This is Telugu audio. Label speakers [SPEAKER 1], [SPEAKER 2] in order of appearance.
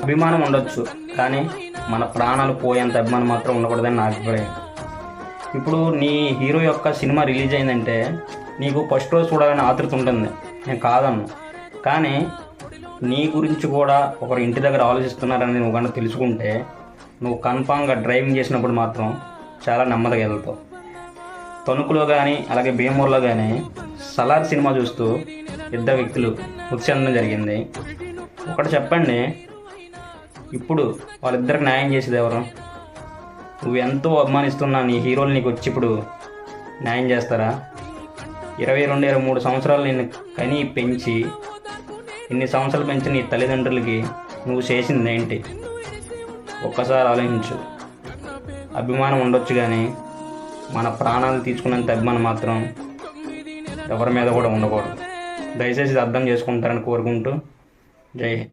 [SPEAKER 1] అభిమానం ఉండొచ్చు, కానీ మన ప్రాణాలు పోయేంత అభిమానం మాత్రం ఉండకూడదని నా అభిప్రాయం. ఇప్పుడు నీ హీరో యొక్క సినిమా రిలీజ్ అయిందంటే నీకు ఫస్ట్ రోజు చూడాలని ఆతృత ఉంటుంది, నేను కాదన్ను. కానీ నీ గురించి కూడా ఒకరు ఇంటి దగ్గర ఆలోచిస్తున్నారని నువ్వు కనుక తెలుసుకుంటే నువ్వు కన్ఫామ్గా డ్రైవింగ్ చేసినప్పుడు మాత్రం చాలా నెమ్మదిగా వెళ్తావు. తణుకులో కానీ అలాగే భీమూరులో కానీ సలార్ సినిమా చూస్తూ ఇద్దరు వ్యక్తులు మృతి చెందడం జరిగింది. ఒకటి చెప్పండి, ఇప్పుడు వాళ్ళిద్దరికి న్యాయం చేసేది ఎవరు? నువ్వు ఎంతో అభిమానిస్తున్నా నీ హీరోలు నీకు వచ్చి ఇప్పుడు న్యాయం చేస్తారా? 22, 23 సంవత్సరాలు నిన్ను కని పెంచి ఇన్ని సంవత్సరాలు పెంచి నీ తల్లిదండ్రులకి నువ్వు చేసింది ఏంటి? ఒక్కసారి ఆలోచించు. అభిమానం ఉండొచ్చు, కానీ మన ప్రాణాలు తీసుకున్నంత అభిమానం మాత్రం ఎవరి మీద కూడా ఉండకూడదు. దయచేసి ఇది అర్థం చేసుకుంటారని కోరుకుంటూ జై హింద్.